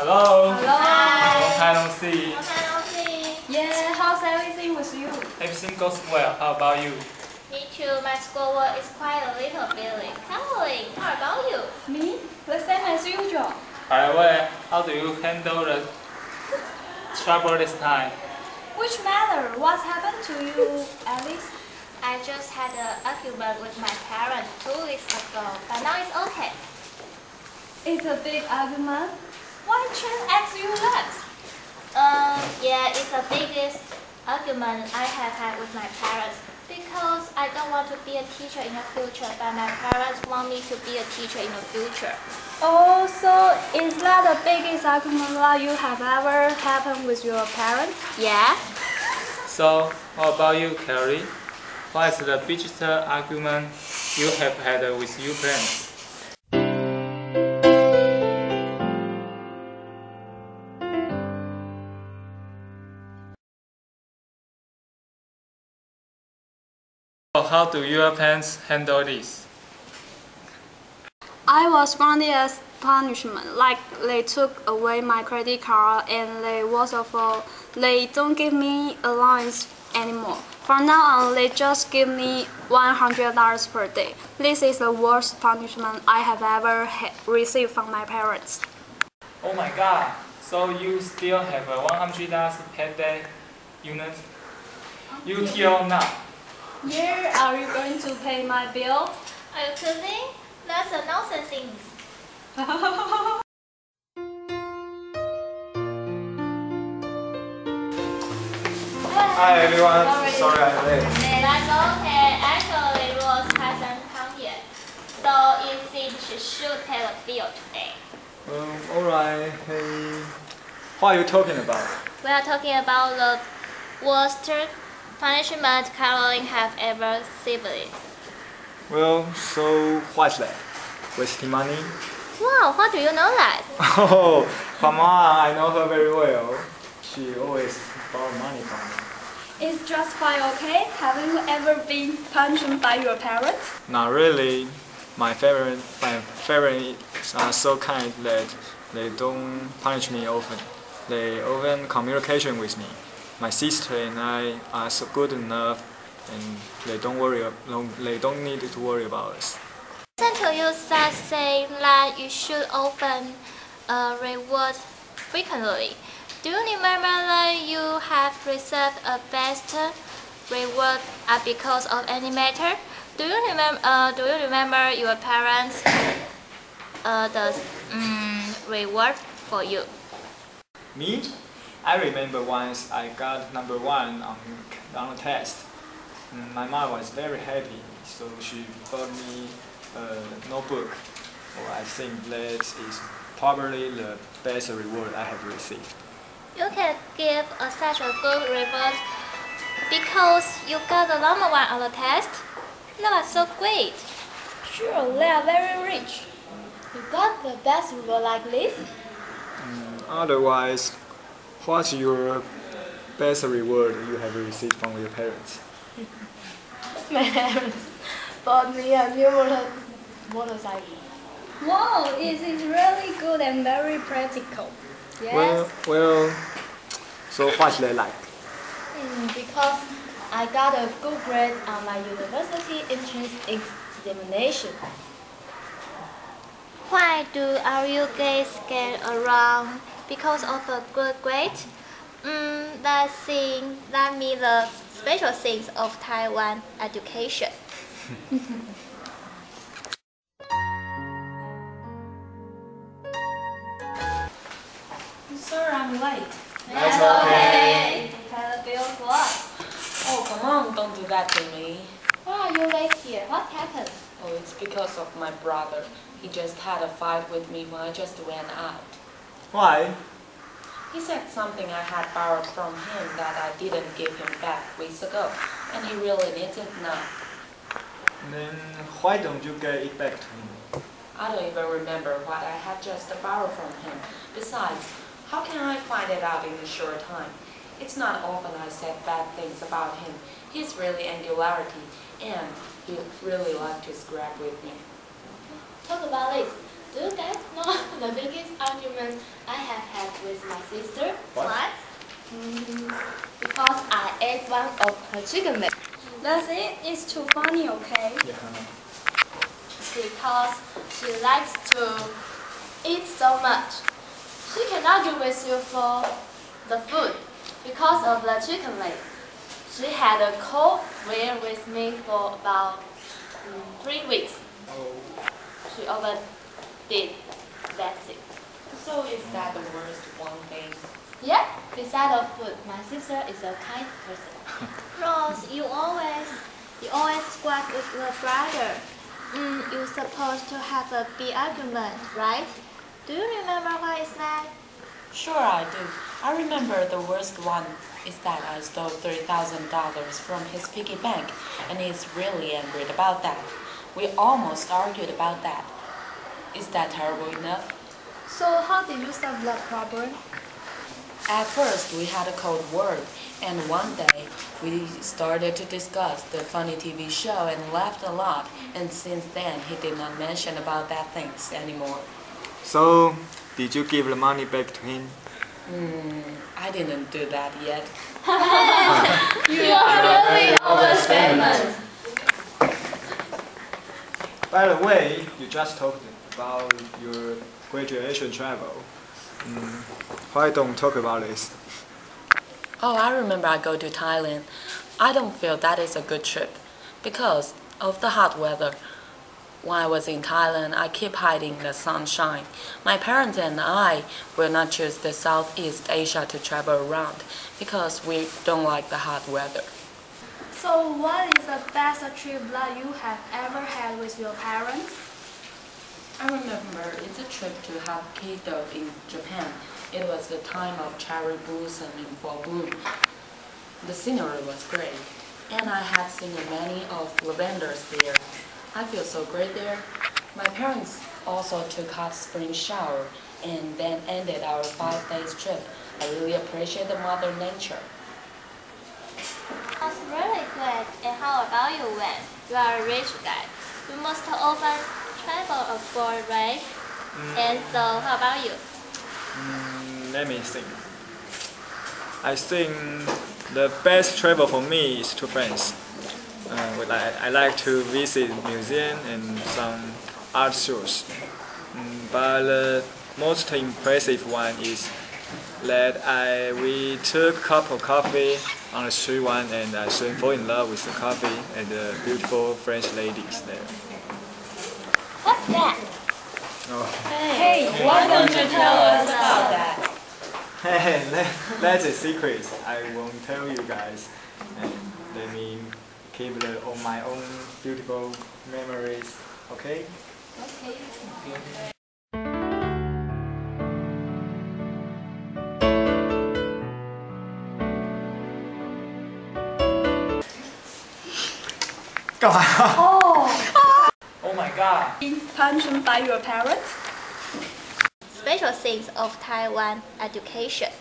Hello. Hello. Hi. Long time no see. Long time no see. Yeah, how's everything with you? Everything goes well. How about you? Me too. My schoolwork is quite a little bit Caroline, how about you? Me? The same as usual. By the way, how do you handle the trouble this time? Which matter? What's happened to you, Alice? I just had an argument with my parents 2 weeks ago, but now it's okay. It's a big argument. Why Cheng asked you that? Yeah, it's the biggest argument I have had with my parents because I don't want to be a teacher in the future, but my parents want me to be a teacher in the future. Oh, so is that the biggest argument that you have ever happened with your parents? Yeah. So, how about you, Carrie? What is the biggest argument you have had with your parents? So how do your parents handle this? I was grounded as punishment, like they took away my credit card and they don't give me allowance anymore. From now on, they just give me $100 per day. This is the worst punishment I have ever received from my parents. Oh my god, so you still have a $100 per day unit? You till now? Yeah, are you going to pay my bill? Are you kidding? That's a nonsense thing. Hi everyone, sorry I'm late. That's okay. Actually, Rose hasn't come yet, so it seems she should pay the bill today. Alright, hey. What are you talking about? We are talking about the worst punishment Caroline have ever received. Well, so what's that? Wasting money? Wow, how do you know that? Oh, come on, I know her very well. She always borrow money from me. It's just quite okay. Haven't you ever been punished by your parents? Not really. My parents are so kind that they don't punish me often. They often communication with me. My sister and I are so good enough, and they don't need to worry about us. Listen to you say that you should often reward frequently. Do you remember that you have received a best reward because of any matter? Do you remember your parents the reward for you? Me? I remember once I got #1 on a test. My mom was very happy, so she bought me a notebook. Oh, I think that is probably the best reward I have received. You can give such a good reward because you got the #1 on the test? That was so great. Sure, they are very rich. You got the best reward like this? Otherwise, what's your best reward you have received from your parents? My parents bought me a new motorcycle. Wow, it is really good and very practical. Yes. Well, so what's that like? Because I got a good grade on my university entrance examination. Why do all you guys get around because of a good grade? That means the special things of Taiwan education. Sir, I'm late. That's okay. Pay the bill for us. Oh, come on, don't do that to me. Why are you late here? What happened? Oh, it's because of my brother. He just had a fight with me when I just went out. Why? He said something I had borrowed from him that I didn't give him back weeks ago, and he really needs it now. Then why don't you get it back to him? I don't even remember what I had just borrowed from him. Besides, how can I find it out in a short time? It's not often I said bad things about him. He's really angularity, and he really liked to scrap with me. Talk about this. Do you guys know the biggest argument I have had with my sister? What? Because I ate one of her chicken legs. That's it. It's too funny, okay? Yeah. Because she likes to eat so much. She can argue with you for the food because of the chicken leg. She had a cold war with me for about 3 weeks. Oh. She overdid that thing. So is that the worst one thing? Yeah, beside of food, my sister is a kind person. Rose, you always squat with your brother. You're supposed to have a big argument, right? Do you remember what is that? Sure I do. I remember the worst one is that I stole $3,000 from his piggy bank, and he's really angry about that. We almost argued about that. Is that terrible enough? So how did you solve that problem? At first, we had a cold word, and one day we started to discuss the funny TV show and laughed a lot, and since then he did not mention about that things anymore. So, did you give the money back to him? I didn't do that yet. You are really overstatement. By the way, you just talked about your graduation travel. Why don't talk about this? Oh, I remember I go to Thailand. I don't feel that is a good trip because of the hot weather. When I was in Thailand, I keep hiding the sunshine. My parents and I will not choose the Southeast Asia to travel around because we don't like the hot weather. So what is the best trip that you have ever had with your parents? I remember it's a trip to Hokkaido in Japan. It was the time of cherry blossom in full bloom. The scenery was great, and I had seen many of lavenders there. I feel so great there. My parents also took hot spring shower and then ended our 5 days trip. I really appreciate the mother nature. That's really great. And how about you, Wen? You are a rich guy. You must often travel abroad, right? And so, how about you? Let me think. I think the best travel for me is to France. I like to visit museums and some art shows. But the most impressive one is that we took a cup of coffee on the street one, and I soon fall in love with the coffee and the beautiful French ladies there. What's that? Oh. Hey, why don't you tell us about that? Hey, that's a secret. I won't tell you guys. And let me keep all my own beautiful memories. Okay? Okay. Oh my god. Punishment by your parents? Special things of Taiwan education.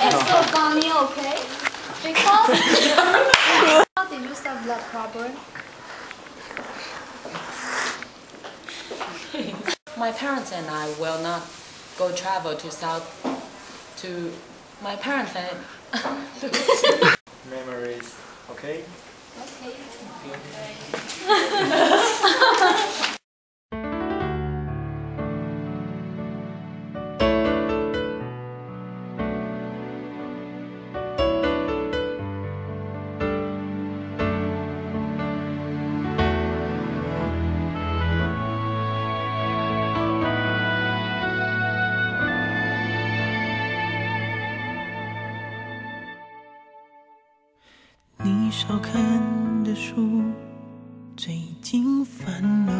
It's so funny, okay? Because how did you solve that problem? My parents and I will not go travel to my parents and Memories. Okay?你少看的书，最近翻了。